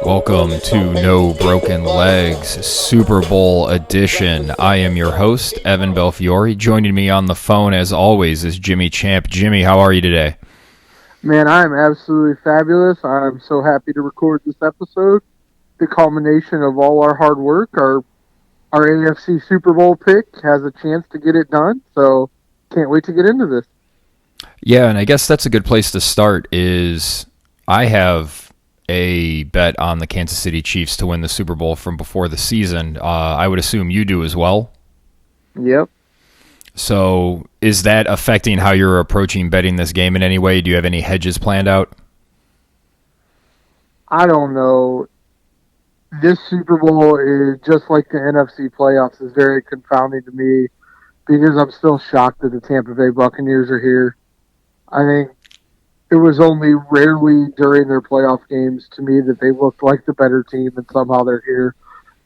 Welcome to No Broken Legs, Super Bowl edition. I am your host, Evan Belfiore. Joining me on the phone, as always, is Jimmy Champ. Jimmy, how are you today? Man, I'm absolutely fabulous. I'm so happy to record this episode. The culmination of all our hard work. Our AFC Super Bowl pick has a chance to get it done, so can't wait to get into this. Yeah, and I guess that's a good place to start is I have a bet on the Kansas City Chiefs to win the Super Bowl from before the season. I would assume you do as well. Yep. So is that affecting how you're approaching betting this game in any way? Do you have any hedges planned out? I don't know. This Super Bowl is just like the NFC playoffs is very confounding to me because I'm still shocked that the Tampa Bay Buccaneers are here. I think it was only rarely during their playoff games to me that they looked like the better team, and somehow they're here.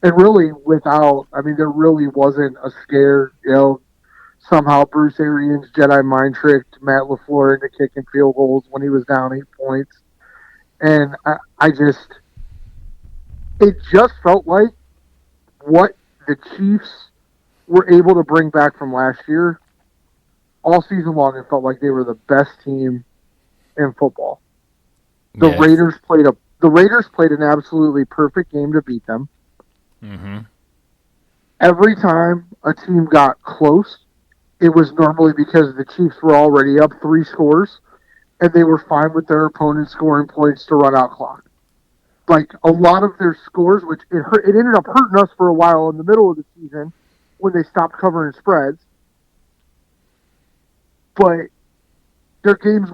And really, there really wasn't a scare. Somehow Bruce Arians Jedi mind tricked Matt LaFleur into kicking field goals when he was down 8 points. And it just felt like what the Chiefs were able to bring back from last year. All season long, it felt like they were the best team in football. The Raiders played an absolutely perfect game to beat them. Mm-hmm. Every time a team got close, it was normally because the Chiefs were already up 3 scores, and they were fine with their opponent scoring points to run out clock. Like, a lot of their scores, which it ended up hurting us for a while in the middle of the season when they stopped covering spreads. But their games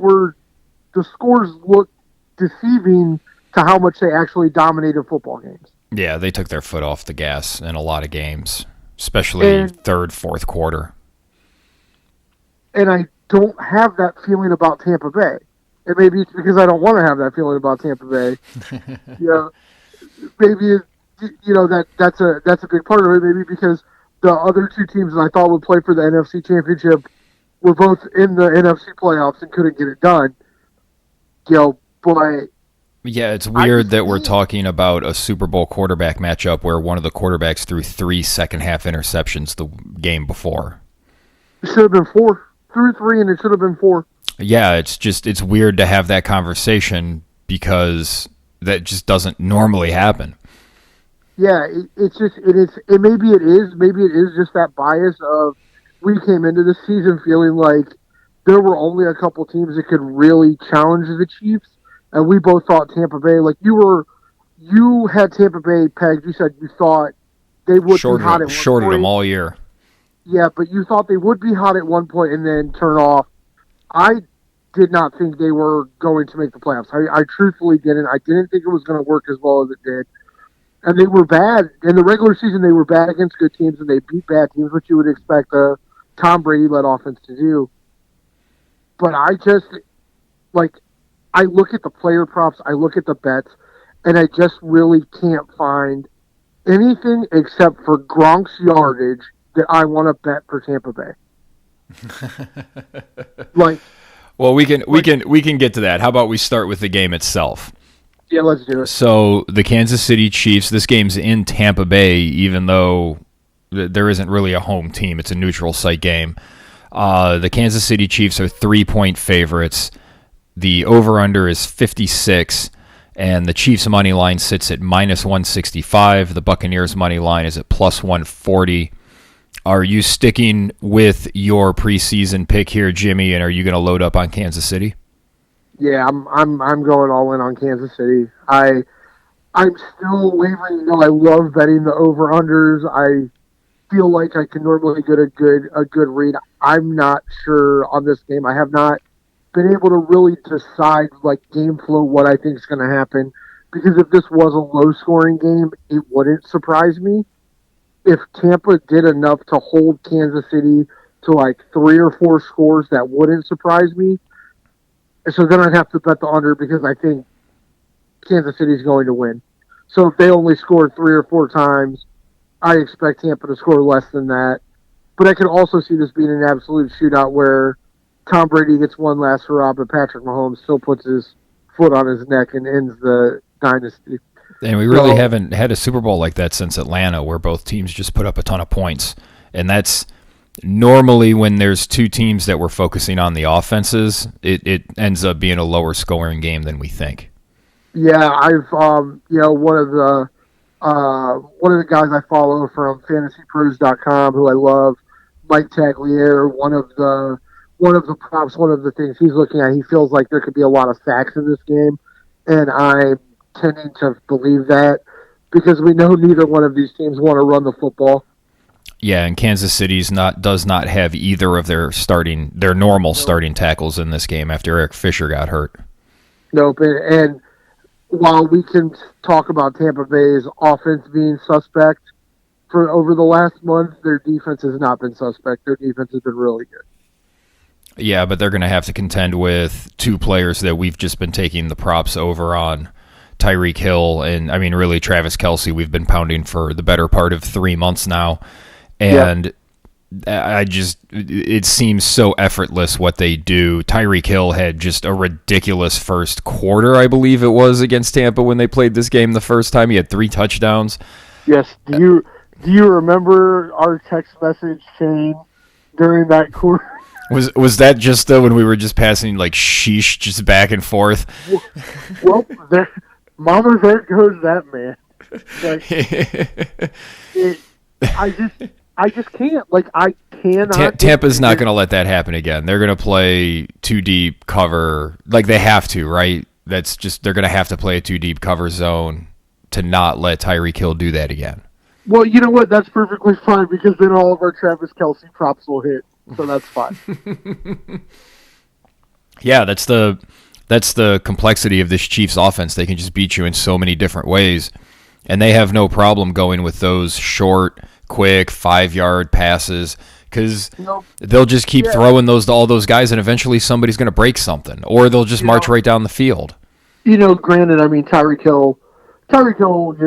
the scores looked deceiving to how much they actually dominated football games. Yeah, they took their foot off the gas in a lot of games, especially third, fourth quarter. And I don't have that feeling about Tampa Bay. And maybe it's because I don't want to have that feeling about Tampa Bay. Maybe that's a big part of it. Maybe because the other 2 teams that I thought would play for the NFC Championship were both in the NFC playoffs and couldn't get it done. But yeah, it's weird that we're talking about a Super Bowl quarterback matchup where one of the quarterbacks threw 3 second-half interceptions the game before. It should have been 4. Threw 3, and it should have been 4. Yeah, it's weird to have that conversation because that just doesn't normally happen. Yeah, maybe it is just that bias of we came into the season feeling like there were only a couple teams that could really challenge the Chiefs, and we both thought Tampa Bay, like you had Tampa Bay pegged. You said you thought they would be hot at one point. Shorted them all year. Yeah, but you thought they would be hot at one point and then turn off. I did not think they were going to make the playoffs. I truthfully didn't. I didn't think it was going to work as well as it did. And they were bad. In the regular season, they were bad against good teams, and they beat bad teams, which you would expect a Tom Brady-led offense to do. But I look at the player props, I look at the bets, and I just really can't find anything except for Gronk's yardage that I want to bet for Tampa Bay. Well, we can get to that. How about we start with the game itself? Yeah, let's do it. So the Kansas City Chiefs, this game's in Tampa Bay, even though there isn't really a home team. It's a neutral site game. The Kansas City Chiefs are 3-point favorites. The over-under is 56, and the Chiefs' money line sits at -165. The Buccaneers' money line is at +140. Are you sticking with your preseason pick here, Jimmy, and are you going to load up on Kansas City? Yeah, I'm going all in on Kansas City. I'm still wavering. I love betting the over-unders. I feel like I can normally get a good read. I'm not sure on this game. I have not been able to really decide game flow what I think is going to happen, because if this was a low-scoring game, it wouldn't surprise me. If Tampa did enough to hold Kansas City to 3 or 4 scores, that wouldn't surprise me. So then I'd have to bet the under because I think Kansas City's going to win. So if they only score 3 or 4 times, I expect Tampa to score less than that. But I could also see this being an absolute shootout where Tom Brady gets one last hurrah, but Patrick Mahomes still puts his foot on his neck and ends the dynasty. And we really haven't had a Super Bowl like that since Atlanta, where both teams just put up a ton of points. And that's normally when there's two teams that we're focusing on the offenses, it ends up being a lower scoring game than we think. Yeah, I've one of the guys I follow from fantasypros.com who I love, Mike Tagliere, one of the props, one of the things he's looking at, he feels like there could be a lot of sacks in this game, and I'm tending to believe that because we know neither one of these teams want to run the football. Yeah, and Kansas City's does not have either of their normal starting tackles in this game after Eric Fisher got hurt. Nope, and while we can talk about Tampa Bay's offense being suspect for over the last month, their defense has not been suspect. Their defense has been really good. Yeah, but they're going to have to contend with two players that we've just been taking the props over on, Tyreek Hill and, really Travis Kelce. We've been pounding for the better part of 3 months now. And it seems so effortless what they do. Tyreek Hill had just a ridiculous first quarter, I believe it was, against Tampa when they played this game the first time. He had 3 touchdowns. Yes. Do you remember our text message chain during that quarter? Was that just when we were just passing like sheesh just back and forth? Well, Mama, there goes that man. I just can't. I cannot. Tampa's not going to let that happen again. They're going to play 2 deep cover. They have to, right? That's just, they're going to have to play a 2 deep cover zone to not let Tyreek Hill do that again. Well, you know what? That's perfectly fine because then all of our Travis Kelce props will hit. So that's fine. Yeah, that's the complexity of this Chiefs offense. They can just beat you in so many different ways. And they have no problem going with those short, quick 5-yard passes because they'll just keep throwing those to all those guys, and eventually somebody's going to break something, or they'll just march right down the field. Granted, Tyreek Hill,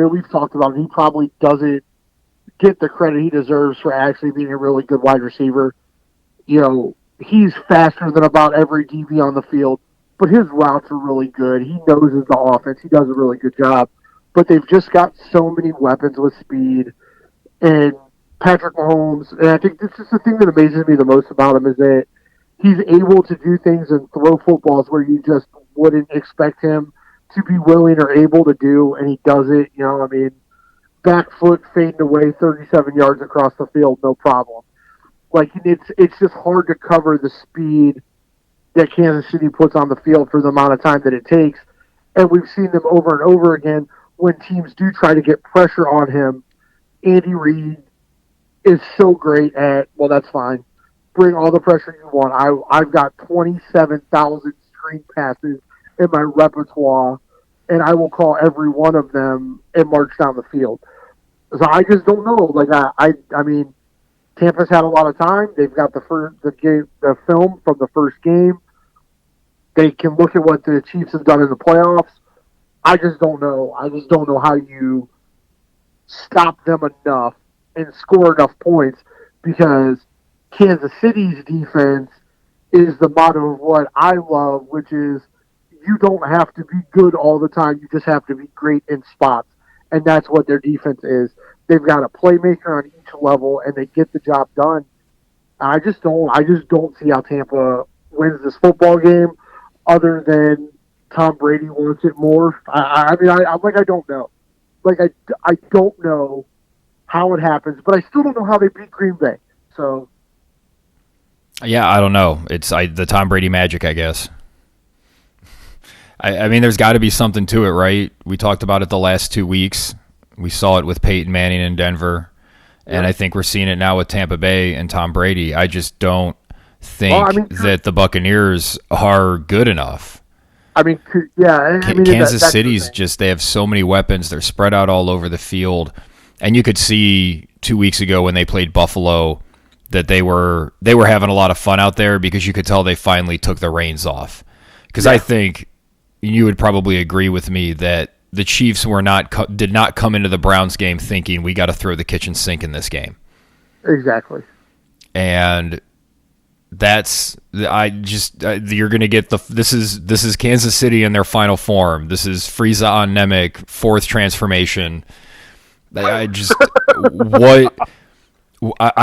we've talked about it, he probably doesn't get the credit he deserves for actually being a really good wide receiver. He's faster than about every DB on the field, but his routes are really good. He knows the offense. He does a really good job. But they've just got so many weapons with speed. And Patrick Mahomes, and I think this is the thing that amazes me the most about him, is that he's able to do things and throw footballs where you just wouldn't expect him to be willing or able to do, and he does it. Back foot fading away 37 yards across the field, no problem. It's just hard to cover the speed that Kansas City puts on the field for the amount of time that it takes. And we've seen them over and over again when teams do try to get pressure on him. Andy Reid is so great at, well, that's fine. Bring all the pressure you want. I've got 27,000 screen passes in my repertoire, and I will call every one of them and march down the field. So I just don't know. Tampa's had a lot of time. They've got the film from the first game. They can look at what the Chiefs have done in the playoffs. I just don't know. I just don't know how you stop them enough and score enough points, because Kansas City's defense is the motto of what I love, which is you don't have to be good all the time. You just have to be great in spots. And that's what their defense is. They've got a playmaker on each level, and they get the job done. I just don't see how Tampa wins this football game, other than Tom Brady wants it more. I don't know. I don't know how it happens, but I still don't know how they beat Green Bay. So, yeah, I don't know. It's the Tom Brady magic, I guess. There's got to be something to it, right? We talked about it the last 2 weeks. We saw it with Peyton Manning in Denver, and I think we're seeing it now with Tampa Bay and Tom Brady. I just don't think that the Buccaneers are good enough. Kansas City's they have so many weapons. They're spread out all over the field. And you could see 2 weeks ago when they played Buffalo that they were having a lot of fun out there, because you could tell they finally took the reins off. Because I think you would probably agree with me that the Chiefs did not come into the Browns game thinking we got to throw the kitchen sink in this game. Exactly. And you're going to get this is Kansas City in their final form. This is Frieza on Nemec, fourth transformation. I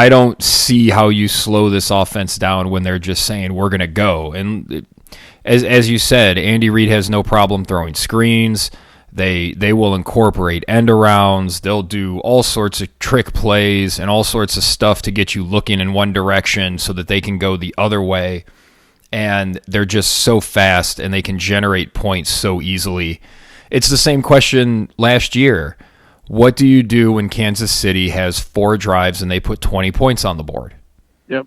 don't see how you slow this offense down when they're just saying we're going to go. And as you said, Andy Reid has no problem throwing screens. They will incorporate end arounds. They'll do all sorts of trick plays and all sorts of stuff to get you looking in one direction so that they can go the other way. And they're just so fast and they can generate points so easily. It's the same question last year. What do you do when Kansas City has 4 drives and they put 20 points on the board? Yep.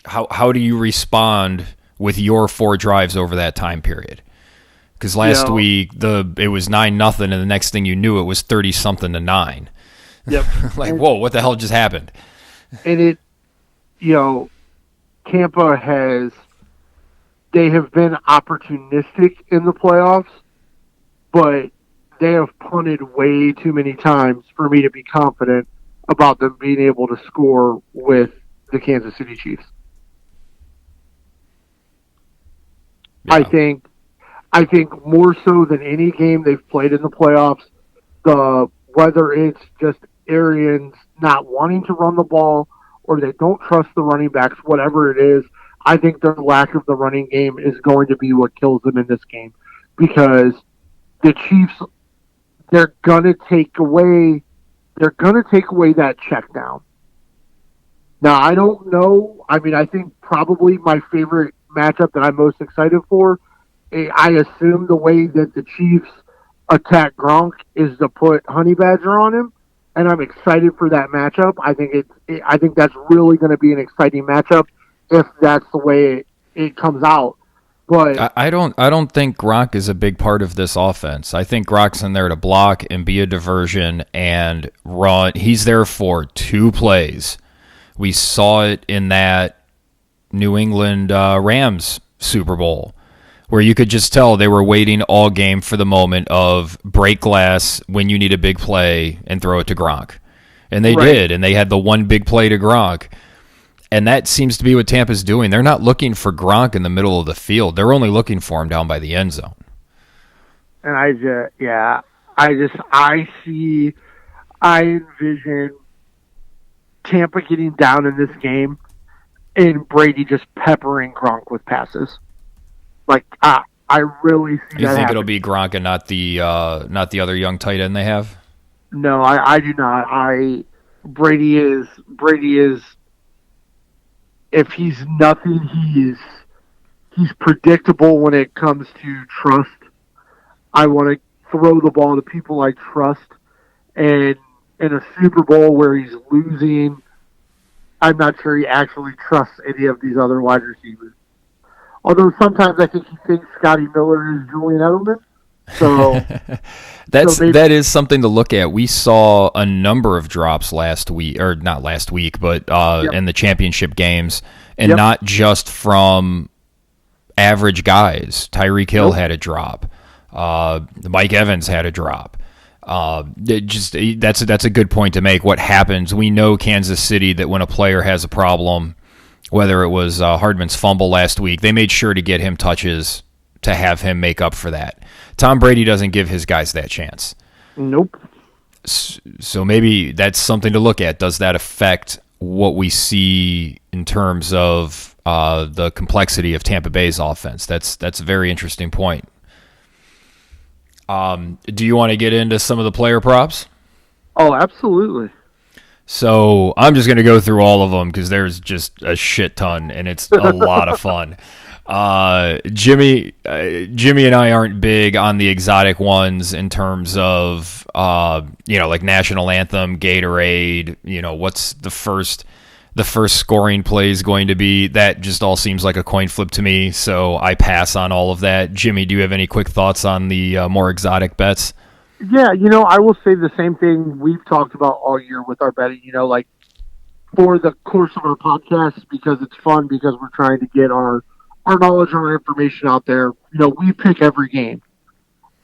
How do you respond with your 4 drives over that time period? Because last week it was 9-0, and the next thing you knew, it was 30-something to 9. Yep. Whoa, what the hell just happened? And Tampa they have been opportunistic in the playoffs, but they have punted way too many times for me to be confident about them being able to score with the Kansas City Chiefs. Yeah. I think more so than any game they've played in the playoffs, whether it's just Arians not wanting to run the ball or they don't trust the running backs, whatever it is, I think their lack of the running game is going to be what kills them in this game, because the Chiefs, they're gonna take away that check down. Now, I don't know. I mean, I think probably my favorite matchup that I'm most excited for, I assume the way that the Chiefs attack Gronk is to put Honey Badger on him, and I'm excited for that matchup. I think that's really going to be an exciting matchup if that's the way it comes out. But I don't think Gronk is a big part of this offense. I think Gronk's in there to block and be a diversion and run. He's there for 2 plays. We saw it in that New England Rams Super Bowl, where you could just tell they were waiting all game for the moment of break glass when you need a big play and throw it to Gronk. And they did, and they had the one big play to Gronk. And that seems to be what Tampa's doing. They're not looking for Gronk in the middle of the field. They're only looking for him down by the end zone. And I envision Tampa getting down in this game and Brady just peppering Gronk with passes. I really see that. You think happen. It'll be Gronk and not the other young tight end they have? No, I do not. Brady is. If he's nothing, he's predictable when it comes to trust. I want to throw the ball to people I trust, and in a Super Bowl where he's losing, I'm not sure he actually trusts any of these other wide receivers. Although sometimes I think he thinks Scotty Miller is Julian Edelman. So that is something to look at. We saw a number of drops last week, or not last week, but in the championship games, and not just from average guys. Tyreek Hill had a drop. Mike Evans had a drop. That's a good point to make. What happens? We know Kansas City that when a player has a problem, whether it was Hardman's fumble last week, they made sure to get him touches to have him make up for that. Tom Brady doesn't give his guys that chance. Nope. So maybe that's something to look at. Does that affect what we see in terms of the complexity of Tampa Bay's offense? That's a very interesting point. Do you want to get into some of the player props? Oh, absolutely. So I'm just going to go through all of them because there's just a shit ton, and it's a lot of fun. Jimmy and I aren't big on the exotic ones in terms of, like national anthem, Gatorade, what's the first scoring play is going to be. That just all seems like a coin flip to me, so I pass on all of that. Jimmy, do you have any quick thoughts on the more exotic bets? Yeah, I will say the same thing we've talked about all year with our betting, for the course of our podcast, because it's fun, because we're trying to get our knowledge and our information out there. We pick every game,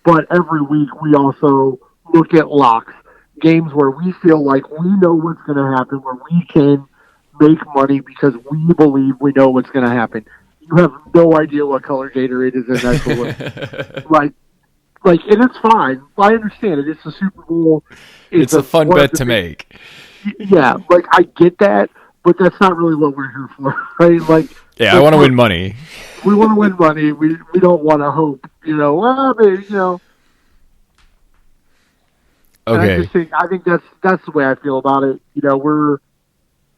but every week we also look at locks, games where we feel like we know what's going to happen, where we can make money because we believe we know what's going to happen. You have no idea what color Gatorade is in that cooler. And it's fine. I understand it. It's the Super Bowl. It's a fun bet to make. Yeah, I get that, but that's not really what we're here for, right? I want to win money. We want to win money. We don't want to hope, maybe. Okay. And I think that's the way I feel about it.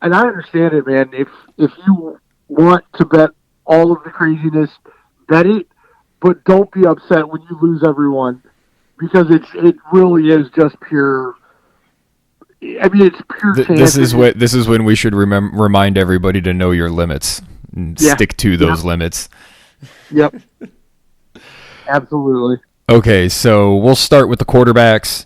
And I understand it, man. If you want to bet all of the craziness, bet it, but don't be upset when you lose everyone, because it really is just pure. I mean, it's pure chance. This is when we should remind everybody to know your limits and stick to those limits. Yep. Absolutely. Okay, so we'll start with the quarterbacks.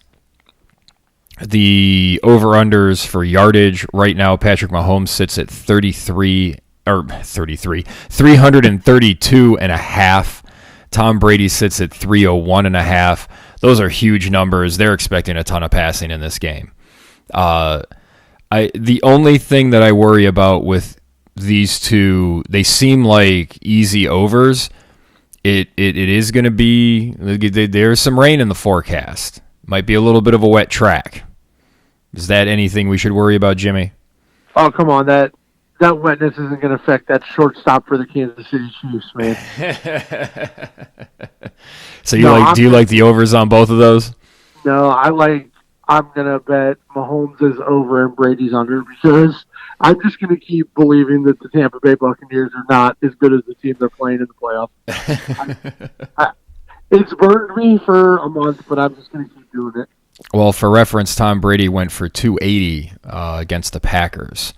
The over-unders for yardage right now, Patrick Mahomes sits at 332 and a half. Tom Brady sits at 301 and a half. Those are huge numbers. They're expecting a ton of passing in this game. The only thing that I worry about with these two, they seem like easy overs. It is going to be, there's some rain in the forecast. Might be a little bit of a wet track. Is that anything we should worry about, Jimmy? Oh, come on. That wetness isn't going to affect that shortstop for the Kansas City Chiefs, man. So do you like the overs on both of those? No, I'm going to bet Mahomes is over and Brady's under, because I'm just going to keep believing that the Tampa Bay Buccaneers are not as good as the team they're playing in the playoffs. It's burned me for a month, but I'm just going to keep doing it. Well, for reference, Tom Brady went for 280 against the Packers.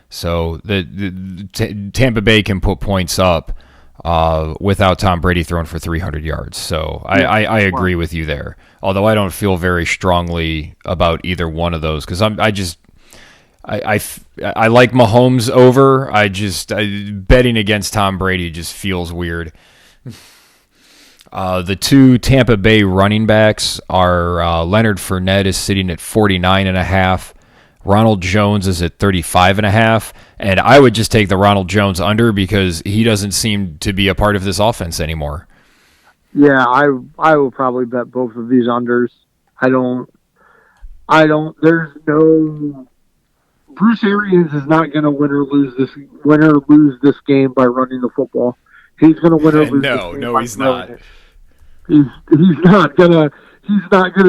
So the Tampa Bay can put points up without Tom Brady throwing for 300 yards. So I agree with you there. Although I don't feel very strongly about either one of those, because I like Mahomes over. Betting against Tom Brady just feels weird. The two Tampa Bay running backs are Leonard Fournette is sitting at 49.5. Ronald Jones is at 35.5. And I would just take the Ronald Jones under, because he doesn't seem to be a part of this offense anymore. Yeah, I will probably bet both of these unders. There's no, Bruce Arians is not going to win or lose this game by running the football. He's going to win or lose. No, he's not. He's not gonna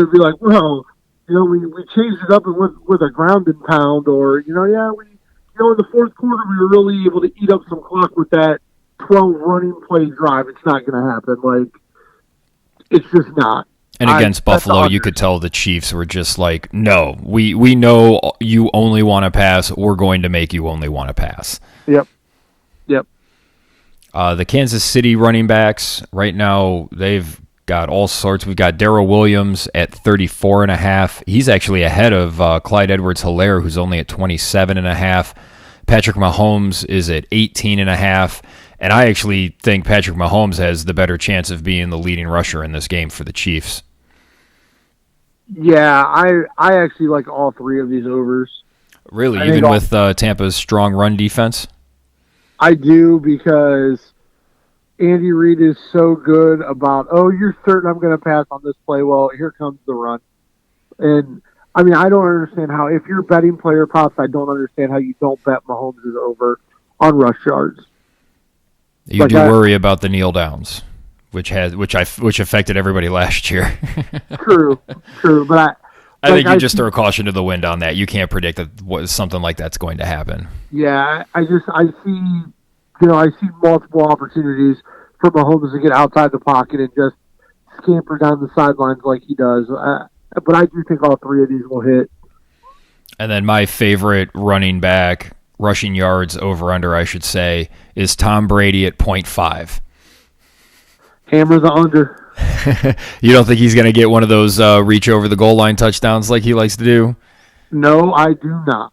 be like, well, we changed it up with a ground and pound, or in the fourth quarter we were really able to eat up some clock with that 12 running play drive. It's not going to happen. It's just not. And against Buffalo, you could tell the Chiefs were just like, no, we know you only want to pass. We're going to make you only want to pass. Yep. The Kansas City running backs, right now, they've got all sorts. We've got Darrell Williams at 34.5. He's actually ahead of Clyde Edwards-Helaire, who's only at 27.5. Patrick Mahomes is at 18.5. And I actually think Patrick Mahomes has the better chance of being the leading rusher in this game for the Chiefs. Yeah, I actually like all three of these overs. Really? Even with Tampa's strong run defense? I do, because Andy Reid is so good about, you're certain I'm going to pass on this play. Well, here comes the run. And, I mean, I don't understand how, if you're betting player props, I don't understand how you don't bet Mahomes is over on rush yards. You worry about the kneel downs, which affected everybody last year. True, but I think you just throw caution to the wind on that. You can't predict that something like that's going to happen. Yeah, I see multiple opportunities for Mahomes to get outside the pocket and just scamper down the sidelines like he does. But I do think all three of these will hit. And then my favorite running back, rushing yards over under, I should say, is Tom Brady at 0.5. Hammer the under. You don't think he's going to get one of those reach over the goal line touchdowns like he likes to do? No, I do not.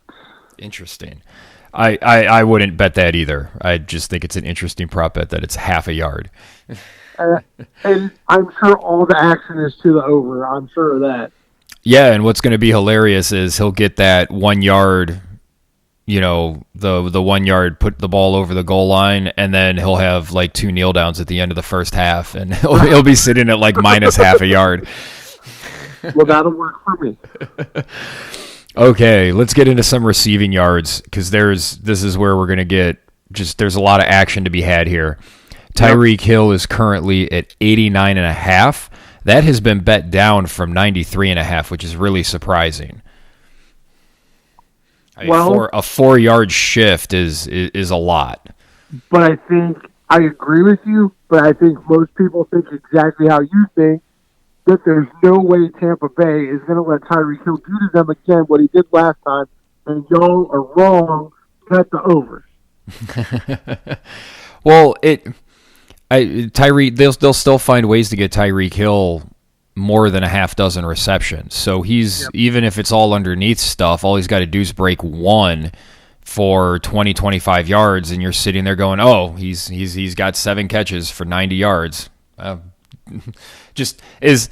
Interesting. I wouldn't bet that either. I just think it's an interesting prop bet that it's half a yard. And I'm sure all the action is to the over. I'm sure of that. Yeah, and what's going to be hilarious is he'll get that 1 yard the 1 yard, put the ball over the goal line, and then he'll have like 2 kneel downs at the end of the first half, and he'll be sitting at like minus half a yard. Well, that'll work for me. Okay, let's get into some receiving yards, because this is where we're going to get there's a lot of action to be had here. Tyreek Hill is currently at 89.5. That has been bet down from 93.5, which is really surprising. Well, a 4 yard shift is a lot. But I think I agree with you, but I think most people think exactly how you think, that there's no way Tampa Bay is going to let Tyreek Hill do to them again what he did last time, and y'all are wrong. Bet the over. Well, Tyreek, they'll still find ways to get Tyreek Hill more than a half dozen receptions. So even if it's all underneath stuff, all he's got to do is break one for 20, 25 yards, and you're sitting there going, oh, he's got 7 catches for 90 yards. Just as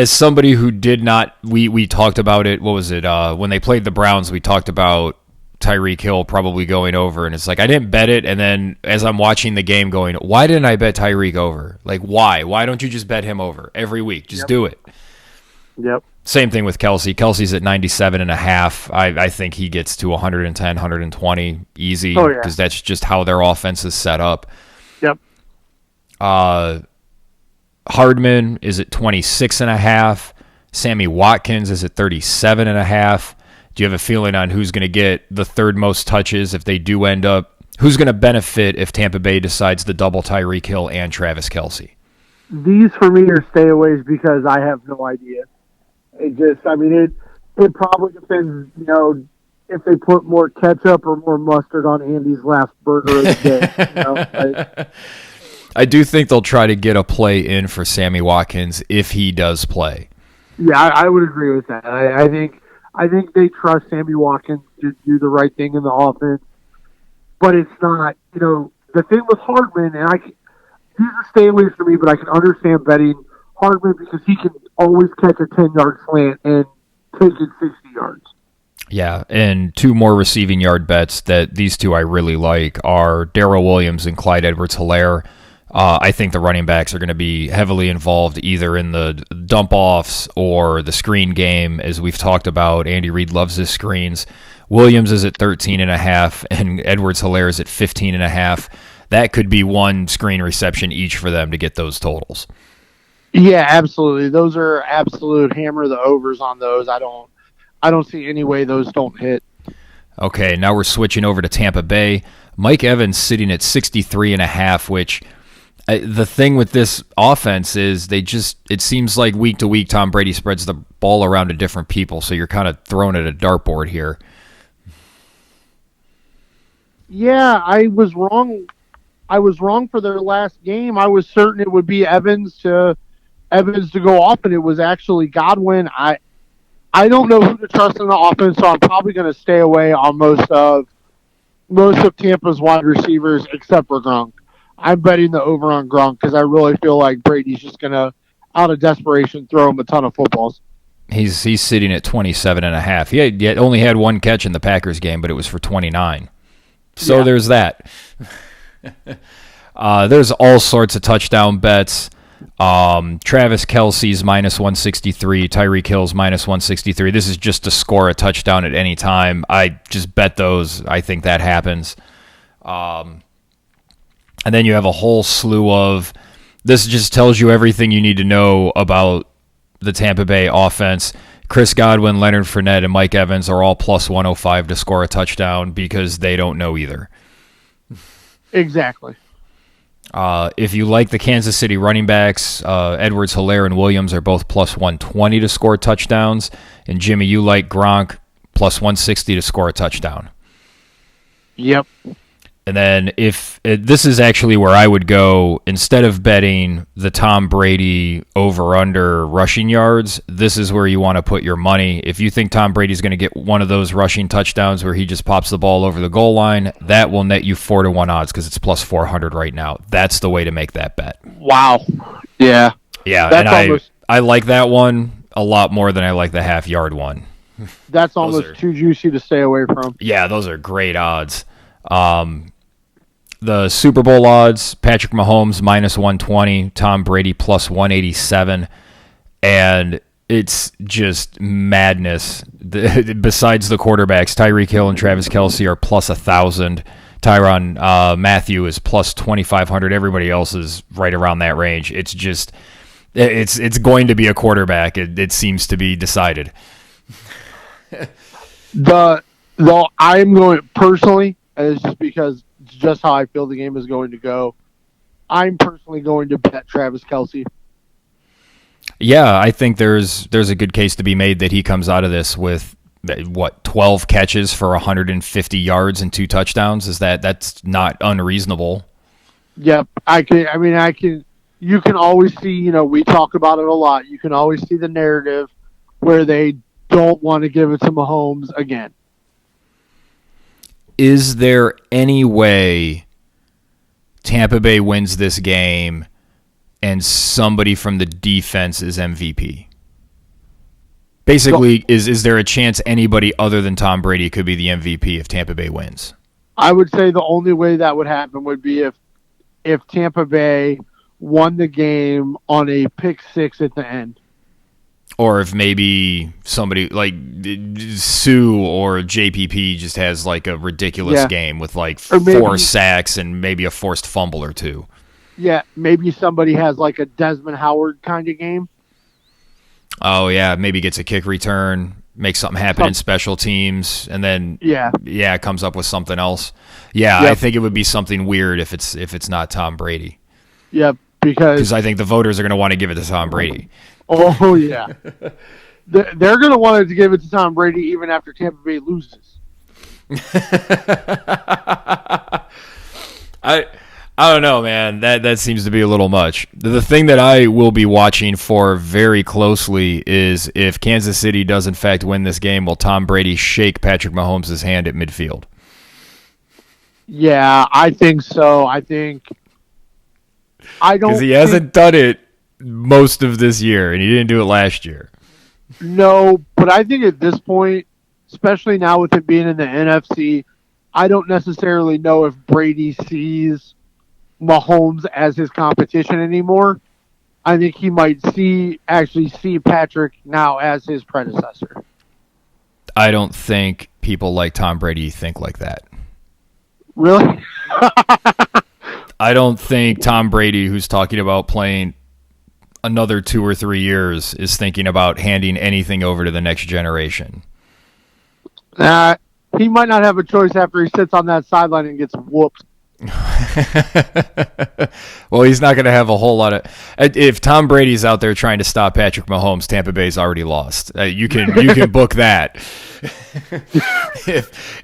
somebody who did not, we talked about it, what was it, when they played the Browns, we talked about Tyreek Hill probably going over, and it's like I didn't bet it, and then as I'm watching the game going, why didn't I bet Tyreek over? Like, why don't you just bet him over every week? Just do it. Yep. Same thing with Kelsey. Kelsey's at 97.5. I think he gets to 110, 120 easy, because that's just how their offense is set up. Yep. Hardman is at 26.5. Sammy Watkins is at 37.5. Do you have a feeling on who's going to get the third most touches if they do end up? Who's going to benefit if Tampa Bay decides to double Tyreek Hill and Travis Kelce? These for me are stayaways because I have no idea. It probably depends, if they put more ketchup or more mustard on Andy's last burger of the day. I do think they'll try to get a play in for Sammy Watkins if he does play. Yeah, I would agree with that. I think they trust Sammy Watkins to do the right thing in the offense, but it's not, the thing with Hardman, and he's a stay away for me, but I can understand betting Hardman because he can always catch a 10-yard slant and take it 60 yards. Yeah, and 2 more receiving yard bets that these two I really like are Darrell Williams and Clyde Edwards-Helaire. I think the running backs are going to be heavily involved either in the dump-offs or the screen game, as we've talked about. Andy Reid loves his screens. Williams is at 13.5, and Edwards-Helaire is at 15.5. That could be 1 screen reception each for them to get those totals. Yeah, absolutely. Those are absolute hammer the overs on those. I don't see any way those don't hit. Okay, now we're switching over to Tampa Bay. Mike Evans sitting at 63.5, which the thing with this offense is it seems like week to week Tom Brady spreads the ball around to different people, so you're kind of thrown at a dartboard here. Yeah, I was wrong. I was wrong for their last game. I was certain it would be Evans to go off, and it was actually Godwin. I don't know who to trust in the offense, so I'm probably going to stay away on most of Tampa's wide receivers except for Gronk. I'm betting the over on Gronk because I really feel like Brady's just going to, out of desperation, throw him a ton of footballs. He's sitting at 27.5. He only had 1 catch in the Packers game, but it was for 29. So there's that. There's all sorts of touchdown bets. Travis Kelce's minus 163, Tyreek Hill's minus 163. This is just to score a touchdown at any time. I just bet those. I think that happens. And then you have a whole slew of, this just tells you everything you need to know about the Tampa Bay offense. Chris Godwin, Leonard Fournette, and Mike Evans are all plus 105 to score a touchdown because they don't know either. Exactly. If you like the Kansas City running backs, Edwards-Helaire and Williams are both plus 120 to score touchdowns. And Jimmy, you like Gronk, plus 160 to score a touchdown. Yep. And then this is actually where I would go, instead of betting the Tom Brady over-under rushing yards, this is where you want to put your money. If you think Tom Brady's going to get one of those rushing touchdowns where he just pops the ball over the goal line, that will net you 4-1 odds because it's plus 400 right now. That's the way to make that bet. Wow. Yeah. Yeah, that's and I like that one a lot more than I like the half-yard one. That's almost too juicy to stay away from. Yeah, those are great odds. The Super Bowl odds, Patrick Mahomes minus 120, Tom Brady plus 187, and it's just madness. Besides the quarterbacks, Tyreek Hill and Travis Kelce are plus 1,000. Tyrann Mathieu is plus 2,500. Everybody else is right around that range. It's just, it's going to be a quarterback. It seems to be decided. I'm going personally, and it's just because it's just how I feel the game is going to go. I'm personally going to bet Travis Kelce. Yeah, I think there's a good case to be made that he comes out of this with 12 catches for 150 yards and 2 touchdowns. That's not unreasonable. Yep, I can. You can always see, we talk about it a lot. You can always see the narrative where they don't want to give it to Mahomes again. Is there any way Tampa Bay wins this game and somebody from the defense is MVP? Basically, is there a chance anybody other than Tom Brady could be the MVP if Tampa Bay wins? I would say the only way that would happen would be if Tampa Bay won the game on a pick six at the end. Or if maybe somebody like Sue or JPP just has like a ridiculous game with like 4 sacks and maybe a forced fumble or 2. Yeah, maybe somebody has like a Desmond Howard kind of game. Oh, yeah, maybe gets a kick return, makes something happen in special teams, and then comes up with something else. Yeah, I think it would be something weird if it's not Tom Brady. Yeah, because I think the voters are going to want to give it to Tom Brady. Oh, yeah. They're going to want to give it to Tom Brady even after Tampa Bay loses. I don't know, man. That seems to be a little much. The thing that I will be watching for very closely is if Kansas City does in fact win this game, will Tom Brady shake Patrick Mahomes' hand at midfield? Yeah, I think so. Because he hasn't done it most of this year, and he didn't do it last year. No, but I think at this point, especially now with it being in the NFC, I don't necessarily know if Brady sees Mahomes as his competition anymore. I think he might actually see Patrick now as his predecessor. I don't think people like Tom Brady think like that. Really? I don't think Tom Brady, who's talking about playing another 2 or 3 years, is thinking about handing anything over to the next generation. He might not have a choice after he sits on that sideline and gets whooped. Well, he's not going to have a whole lot of... If Tom Brady's out there trying to stop Patrick Mahomes, Tampa Bay's already lost. You can book that.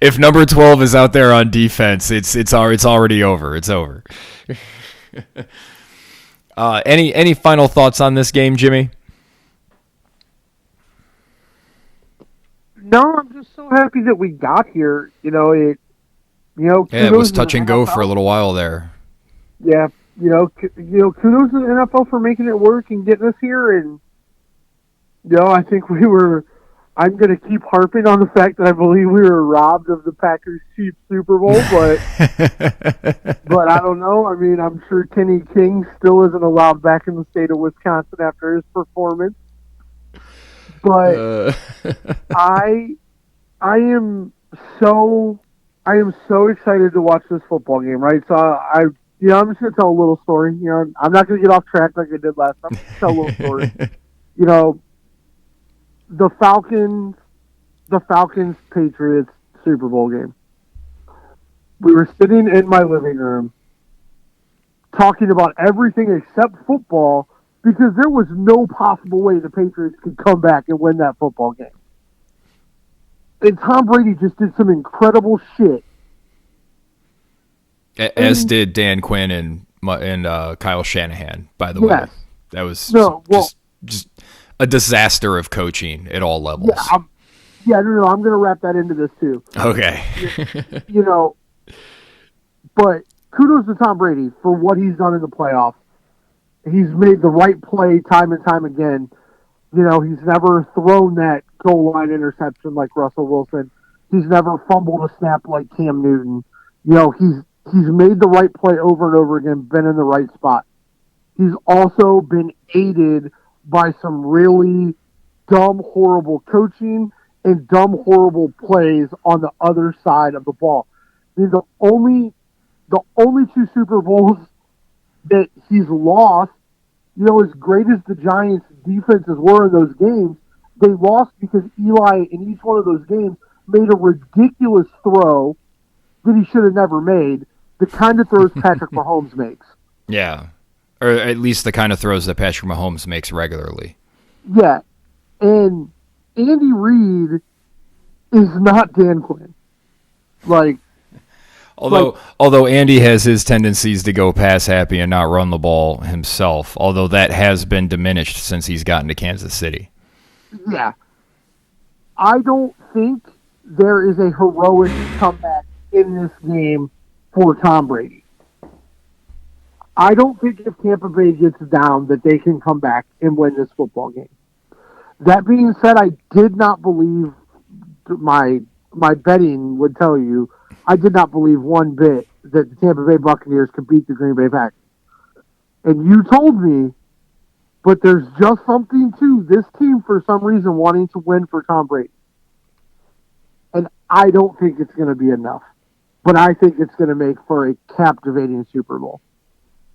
If number 12 is out there on defense, it's already over. It's over. Any final thoughts on this game, Jimmy? No, I'm just so happy that we got here. It was touch and go for a little while there. Yeah, kudos to the NFL for making it work and getting us here. And I think I'm going to keep harping on the fact that I believe we were robbed of the Packers-Chiefs Super Bowl, but I don't know. I mean, I'm sure Kenny King still isn't allowed back in the state of Wisconsin after his performance. But I am so excited to watch this football game, right? So I'm just going to tell a little story. I'm not going to get off track like I did last time. I'm just tell a little story. The Falcons Patriots Super Bowl game. We were sitting in my living room talking about everything except football because there was no possible way the Patriots could come back and win that football game. And Tom Brady just did some incredible shit. As did Dan Quinn and Kyle Shanahan, by the way. That was just a disaster of coaching at all levels. I'm going to wrap that into this too. Okay. But kudos to Tom Brady for what he's done in the playoffs. He's made the right play time and time again. You know, he's never thrown that goal line interception like Russell Wilson. He's never fumbled a snap like Cam Newton. You know, he's made the right play over and over again, been in the right spot. He's also been aided by some really dumb, horrible coaching and dumb, horrible plays on the other side of the ball. I mean, the only two Super Bowls that he's lost, you know, as great as the Giants' defenses were in those games, they lost because Eli, in each one of those games, made a ridiculous throw that he should have never made, the kind of throws Patrick Mahomes makes. Yeah. Or at least the kind of throws that Patrick Mahomes makes regularly. Yeah. And Andy Reid is not Dan Quinn. Although Andy has his tendencies to go pass happy and not run the ball himself, although that has been diminished since he's gotten to Kansas City. Yeah. I don't think there is a heroic comeback in this game for Tom Brady. I don't think if Tampa Bay gets down that they can come back and win this football game. That being said, I did not believe my betting would tell you I did not believe one bit that the Tampa Bay Buccaneers could beat the Green Bay Packers. And you told me, but there's just something to this team for some reason wanting to win for Tom Brady. And I don't think it's going to be enough. But I think it's going to make for a captivating Super Bowl.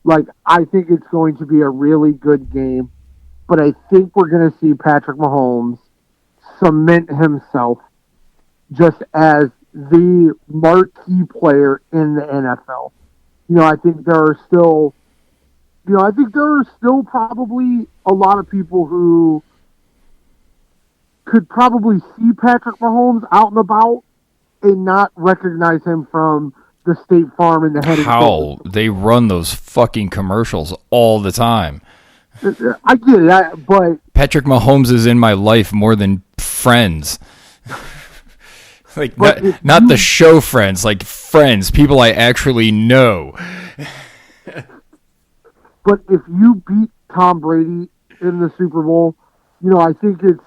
I think it's going to be a really good game. But I think we're going to see Patrick Mahomes cement himself just as the marquee player in the NFL. You know, I think there are still probably a lot of people who could probably see Patrick Mahomes out and about and not recognize him from the State Farm and the head. How they run those fucking commercials all the time. I get it, but Patrick Mahomes is in my life more than Friends. Not the show Friends, like friends, people I actually know. But if you beat Tom Brady in the Super Bowl, you know, I think it's,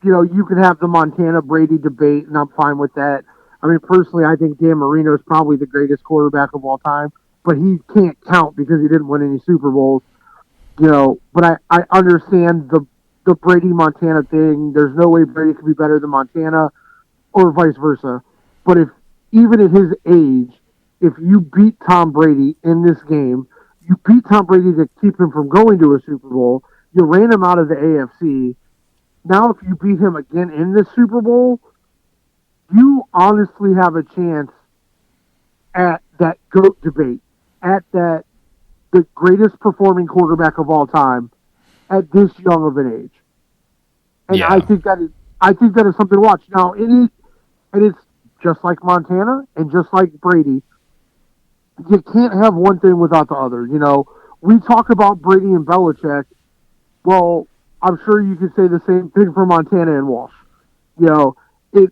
you know, you can have the Montana-Brady debate, and I'm fine with that. I mean, personally, I think Dan Marino is probably the greatest quarterback of all time, but he can't count because he didn't win any Super Bowls. You know, but I understand the Brady-Montana thing. There's no way Brady could be better than Montana or vice versa. But if, even at his age, if you beat Tom Brady in this game, you beat Tom Brady to keep him from going to a Super Bowl, you ran him out of the AFC. Now if you beat him again in this Super Bowl, you honestly have a chance at that GOAT debate, at that the greatest performing quarterback of all time at this young of an age. And yeah. I think that is something to watch. Now it's just like Montana and just like Brady. You can't have one thing without the other. You know, we talk about Brady and Belichick. Well, I'm sure you could say the same thing for Montana and Walsh. You know,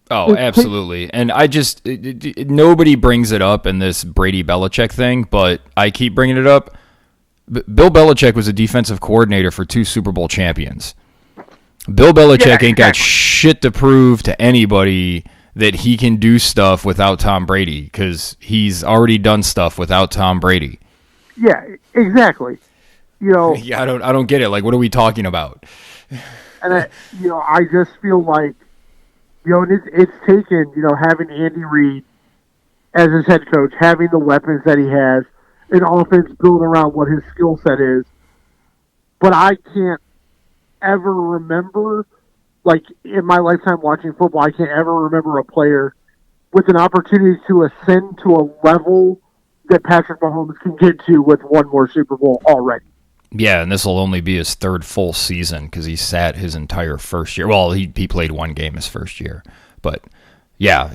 absolutely. And I just nobody brings it up in this Brady Belichick thing, but I keep bringing it up. Bill Belichick was a defensive coordinator for 2 Super Bowl champions. Bill Belichick ain't got shit to prove to anybody that he can do stuff without Tom Brady because he's already done stuff without Tom Brady. Yeah, exactly. You know, yeah, I don't get it. Like, what are we talking about? And I just feel like, you know, it's taken, you know, having Andy Reid as his head coach, having the weapons that he has, an offense built around what his skill set is. But I can't ever remember, like, in my lifetime watching football, I can't ever remember a player with an opportunity to ascend to a level that Patrick Mahomes can get to with one more Super Bowl already. Yeah, and this will only be his 3rd full season because he sat his entire first year. Well, he played 1 game his first year. But, yeah,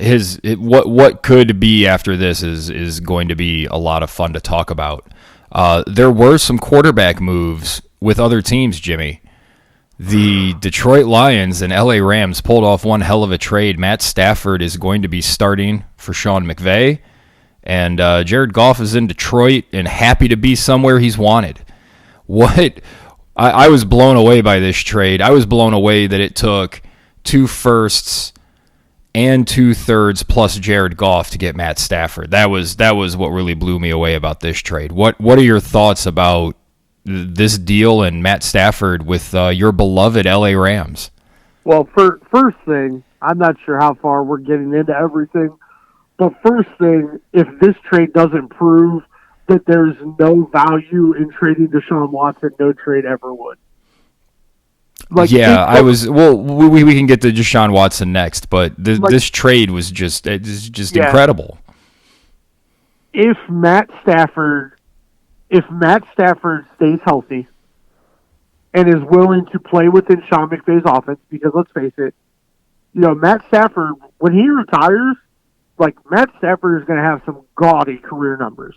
what could be after this is going to be a lot of fun to talk about. There were some quarterback moves with other teams, Jimmy. The Detroit Lions and LA Rams pulled off one hell of a trade. Matt Stafford is going to be starting for Sean McVay, and Jared Goff is in Detroit and happy to be somewhere he's wanted. I was blown away by this trade. I was blown away that it took 2 firsts and 2/3 plus Jared Goff to get Matt Stafford. That was what really blew me away about this trade. What are your thoughts about this deal and Matt Stafford with your beloved LA Rams? Well, first thing, I'm not sure how far we're getting into everything, but first thing, if this trade doesn't prove that there's no value in trading Deshaun Watson, no trade ever would. We can get to Deshaun Watson next, but this trade was just incredible. If Matt Stafford stays healthy and is willing to play within Sean McVay's offense, because let's face it, Matt Stafford, when he retires, Matt Stafford is going to have some gaudy career numbers.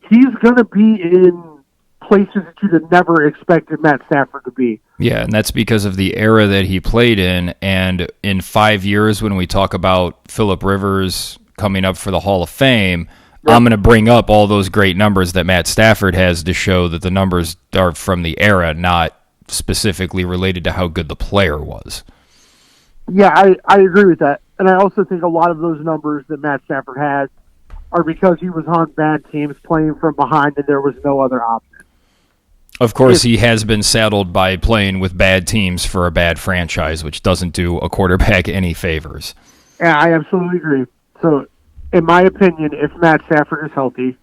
He's going to be in places that you'd have never expected Matt Stafford to be. Yeah, and that's because of the era that he played in. And in 5 years, when we talk about Phillip Rivers coming up for the Hall of Fame, I'm going to bring up all those great numbers that Matt Stafford has to show that the numbers are from the era, not specifically related to how good the player was. Yeah, I agree with that. And I also think a lot of those numbers that Matt Stafford has are because he was on bad teams playing from behind and there was no other option. Of course, he has been saddled by playing with bad teams for a bad franchise, which doesn't do a quarterback any favors. Yeah, I absolutely agree. So, in my opinion, if Matt Stafford is healthy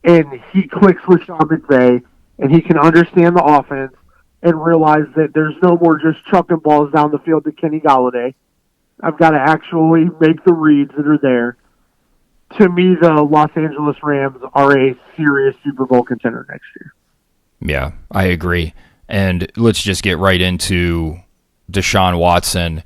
and he clicks with Sean McVay and he can understand the offense and realize that there's no more just chucking balls down the field to Kenny Golladay, I've got to actually make the reads that are there. To me, the Los Angeles Rams are a serious Super Bowl contender next year. Yeah, I agree. And let's just get right into Deshaun Watson.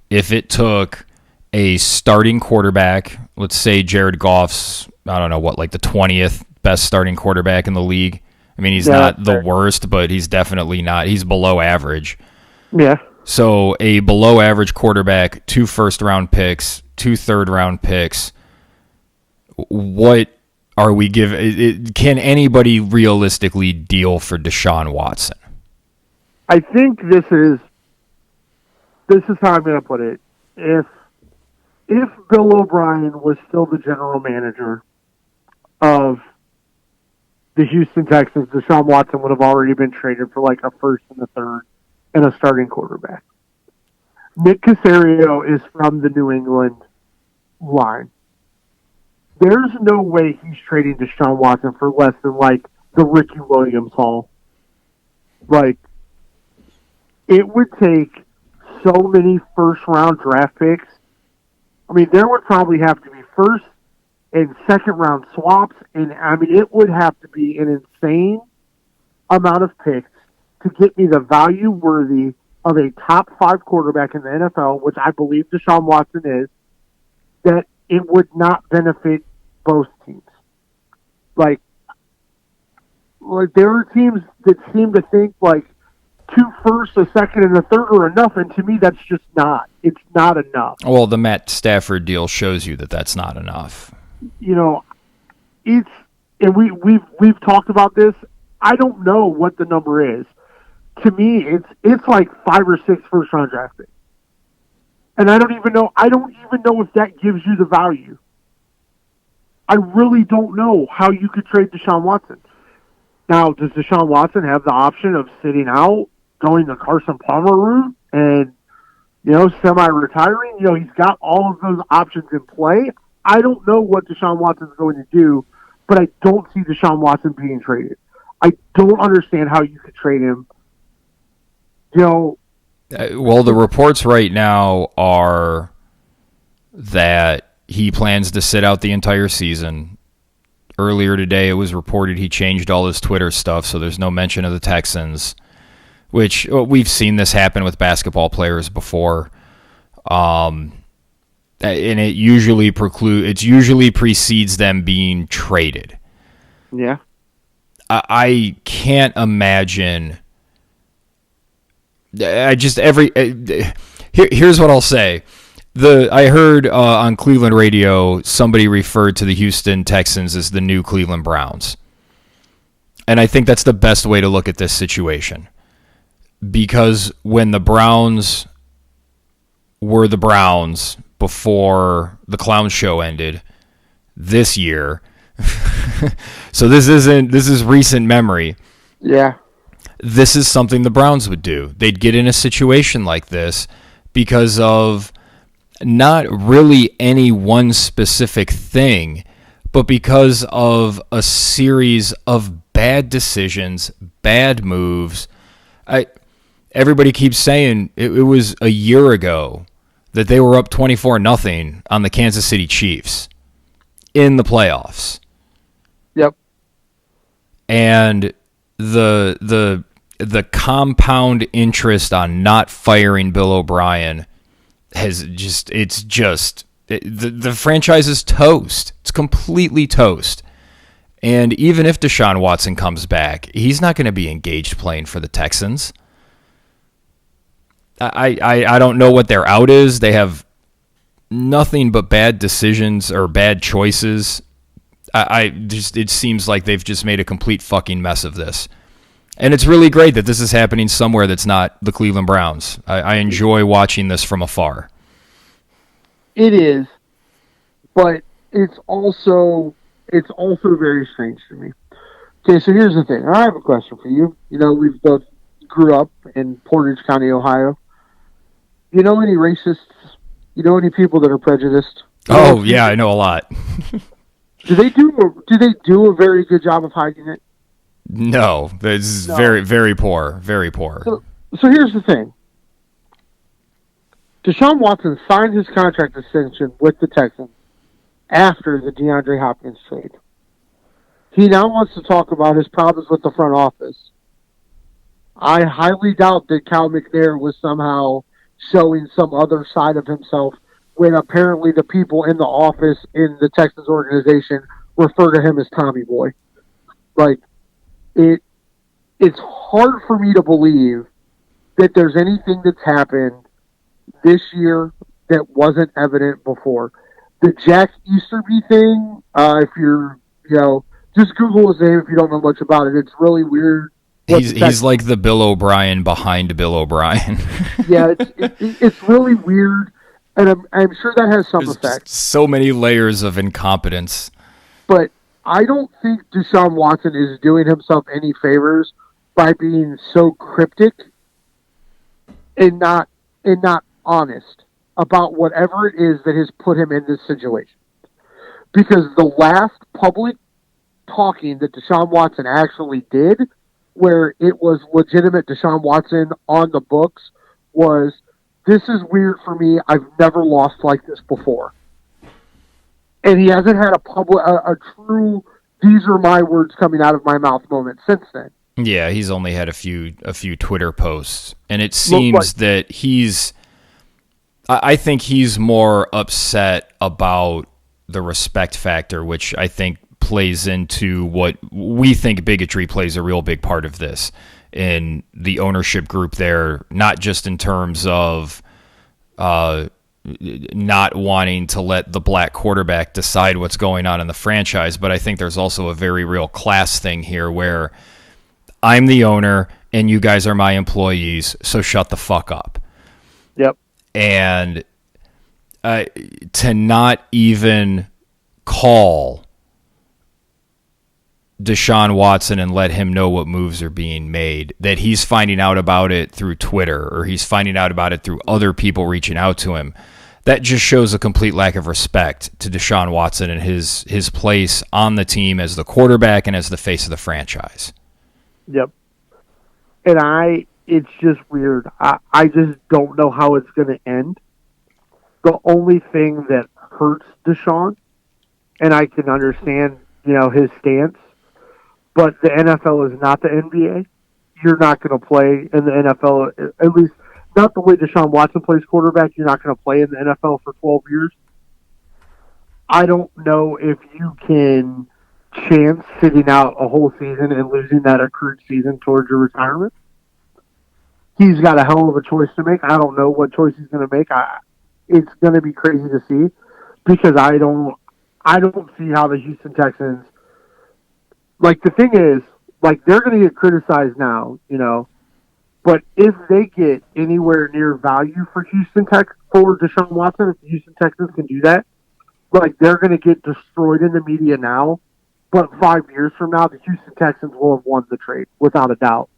If it took a starting quarterback, let's say Jared Goff's, I don't know what, the 20th best starting quarterback in the league. I mean, he's not the worst, but he's definitely not. He's below average. Yeah. So a below average quarterback, 2 first-round picks, 2 third-round picks. What are we giving? Can anybody realistically deal for Deshaun Watson? I think this is how I'm going to put it. If Bill O'Brien was still the general manager of the Houston Texans, Deshaun Watson would have already been traded for a first and a third and a starting quarterback. Nick Caserio is from the New England line. There's no way he's trading Deshaun Watson for less than the Ricky Williams haul. It would take so many first-round draft picks. I mean, there would probably have to be first and second-round swaps, and it would have to be an insane amount of picks to get me the value worthy of a top 5 quarterback in the NFL, which I believe Deshaun Watson is, that it would not benefit both teams. There are teams that seem to think 2 firsts, a second, and a third are enough, and to me, that's just not. It's not enough. Well, the Matt Stafford deal shows you that that's not enough. And we've talked about this. I don't know what the number is. To me, it's 5 or 6 first-round draft picks. And I don't even know if that gives you the value. I really don't know how you could trade Deshaun Watson. Now, does Deshaun Watson have the option of sitting out, going the Carson Palmer route, and, semi-retiring? He's got all of those options in play. I don't know what Deshaun Watson's going to do, but I don't see Deshaun Watson being traded. I don't understand how you could trade him. Well, the reports right now are that he plans to sit out the entire season. Earlier today, it was reported he changed all his Twitter stuff, so there's no mention of the Texans, which we've seen this happen with basketball players before. And it usually precedes them beneing traded. Yeah. I can't imagine. Here's what I'll say. I heard on Cleveland radio somebody referred to the Houston Texans as the new Cleveland Browns. And I think that's the best way to look at this situation. Because when the Browns were the Browns before the clown show ended this year, so this is recent memory. Yeah. This is something the Browns would do. They'd get in a situation like this because of not really any one specific thing, but because of a series of bad decisions, bad moves. Everybody keeps saying it was a year ago that they were up 24-0 on the Kansas City Chiefs in the playoffs. Yep. And the compound interest on not firing Bill O'Brien the franchise is toast. It's completely toast. And even if Deshaun Watson comes back, he's not going to be engaged playing for the Texans. I don't know what their out is. They have nothing but bad decisions or bad choices. It seems like they've just made a complete fucking mess of this. And it's really great that this is happening somewhere that's not the Cleveland Browns. I enjoy watching this from afar. It is, but it's also very strange to me. Okay, so here's the thing. I have a question for you. You know, we've both grew up in Portage County, Ohio. You know any racists? You know any people that are prejudiced? Oh, yeah, I know a lot. Do they do a very good job of hiding it? No, it's very, very poor. Very poor. So here's the thing. Deshaun Watson signed his contract extension with the Texans after the DeAndre Hopkins trade. He now wants to talk about his problems with the front office. I highly doubt that Cal McNair was somehow showing some other side of himself when apparently the people in the office in the Texans organization refer to him as Tommy Boy. Like, it's hard for me to believe that there's anything that's happened this year that wasn't evident before. The Jack Easterby thing, if you're, just Google his name if you don't know much about it. It's really weird. He's like the Bill O'Brien behind Bill O'Brien. Yeah, it's really weird, and I'm sure that has some effect. So many layers of incompetence. But I don't think Deshaun Watson is doing himself any favors by being so cryptic and not honest about whatever it is that has put him in this situation. Because the last public talking that Deshaun Watson actually did, where it was legitimate Deshaun Watson on the books, was, this is weird for me. I've never lost like this before. And he hasn't had a true, these are my words coming out of my mouth moment since then. Yeah, he's only had a few Twitter posts. And it seems that I think he's more upset about the respect factor, which I think plays into what we think bigotry plays a real big part of this in the ownership group there, not just in terms of not wanting to let the black quarterback decide what's going on in the franchise, but I think there's also a very real class thing here where I'm the owner and you guys are my employees, so shut the fuck up. Yep. And to not even call Deshaun Watson and let him know what moves are being made, that he's finding out about it through Twitter or he's finding out about it through other people reaching out to him, that just shows a complete lack of respect to Deshaun Watson and his place on the team as the quarterback and as the face of the franchise. Yep. And it's just weird. I just don't know how it's going to end. The only thing that hurts Deshaun, and I can understand, his stance, but the NFL is not the NBA. You're not going to play in the NFL, at least not the way Deshaun Watson plays quarterback. You're not going to play in the NFL for 12 years. I don't know if you can chance sitting out a whole season and losing that accrued season towards your retirement. He's got a hell of a choice to make. I don't know what choice he's going to make. It's going to be crazy to see because I don't see how the Houston Texans, like, the thing is, Like, they're going to get criticized now, But if they get anywhere near value for for Deshaun Watson, if the Houston Texans can do that, like, they're going to get destroyed in the media now. But 5 years from now, the Houston Texans will have won the trade, without a doubt.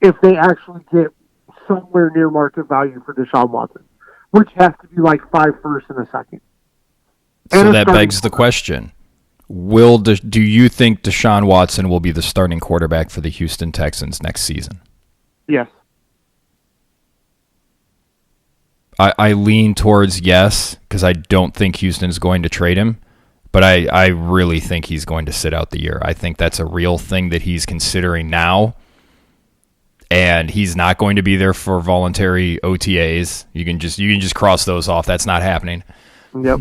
If they actually get somewhere near market value for Deshaun Watson, which has to be like 5 firsts and a second. So that begs the question. Do you think Deshaun Watson will be the starting quarterback for the Houston Texans next season? Yes. I lean towards yes, because I don't think Houston's going to trade him, but I really think he's going to sit out the year. I think that's a real thing that he's considering now, and he's not going to be there for voluntary OTAs. You can just cross those off. That's not happening. Yep.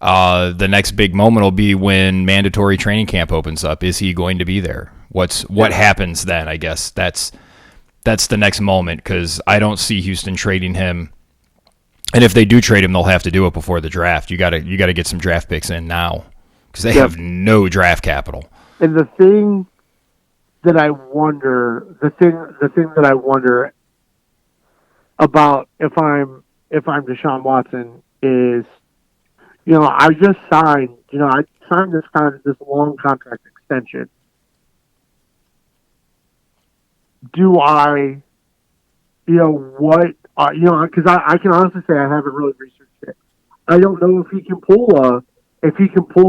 The next big moment will be when mandatory training camp opens up. Is he going to be there? What happens then? I guess that's the next moment, because I don't see Houston trading him. And if they do trade him, they'll have to do it before the draft. You got to get some draft picks in now, because they have no draft capital. And the thing that I wonder about if I'm Deshaun Watson is, I just signed, this long contract extension. Do I, because I can honestly say I haven't really researched it. I don't know if he can pull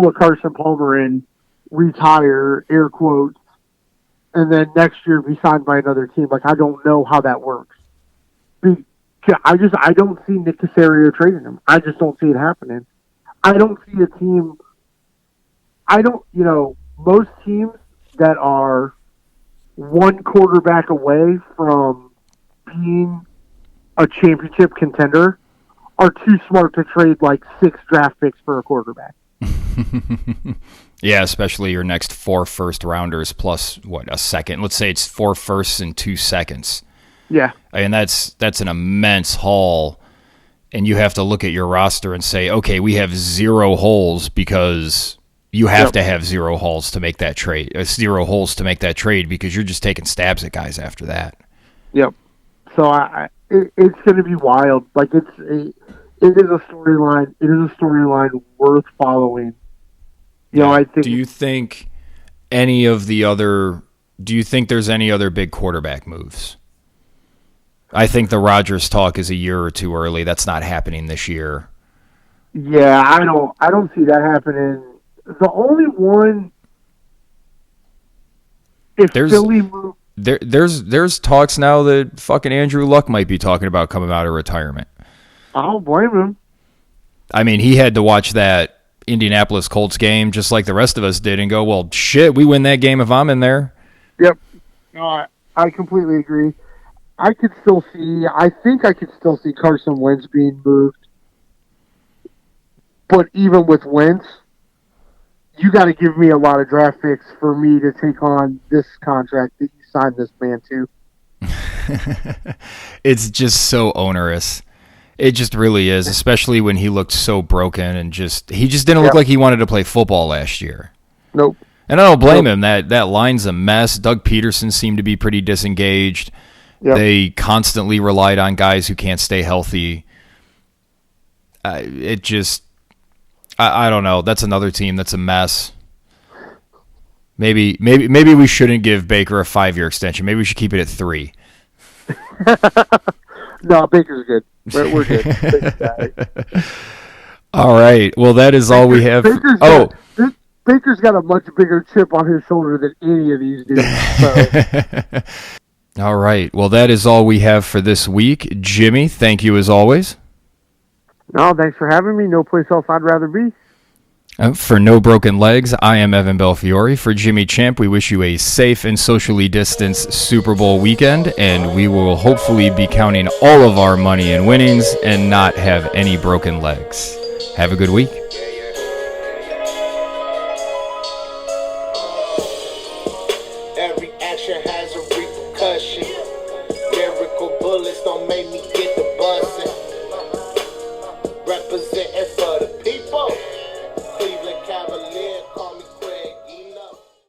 a Carson Palmer and retire, air quotes, and then next year be signed by another team. Like, I don't know how that works. I don't see Nick Caserio trading him. I just don't see it happening. I don't see a team. Most teams that are one quarterback away from being a championship contender are too smart to trade like 6 draft picks for a quarterback. Yeah, especially your next 4 first rounders plus a second. Let's say it's 4 firsts and 2 seconds. Yeah, and that's an immense haul. And you have to look at your roster and say, okay, we have 0 holes, because you have to have 0 holes to make that trade. 0 holes to make that trade, because you're just taking stabs at guys after that. Yep. So it's going to be wild. Like, it is a storyline. It is a storyline worth following. I think. Do you think there's any other big quarterback moves? I think the Rodgers talk is a year or 2 early. That's not happening this year. Yeah, I don't see that happening. The only one, Philly moved. There's talks now that fucking Andrew Luck might be talking about coming out of retirement. I don't blame him. I mean, he had to watch that Indianapolis Colts game just like the rest of us did and go, well, shit, we win that game if I'm in there. Yep. No, I completely agree. I think I could still see Carson Wentz being moved. But even with Wentz, you got to give me a lot of draft picks for me to take on this contract that you signed this man to. It's just so onerous. It just really is, especially when he looked so broken and he just didn't look like he wanted to play football last year. Nope. And I don't blame him. That line's a mess. Doug Peterson seemed to be pretty disengaged. Yep. They constantly relied on guys who can't stay healthy. I don't know. That's another team that's a mess. Maybe we shouldn't give Baker a 5-year extension. Maybe we should keep it at 3. No, Baker's good. We're good. All right. Well, that is all we have. Baker's got a much bigger chip on his shoulder than any of these dudes. So. All right. Well, that is all we have for this week. Jimmy, thank you as always. No, thanks for having me. No place else I'd rather be. For No Broken Legs, I am Evan Belfiore. For Jimmy Champ, we wish you a safe and socially distanced Super Bowl weekend, and we will hopefully be counting all of our money and winnings and not have any broken legs. Have a good week.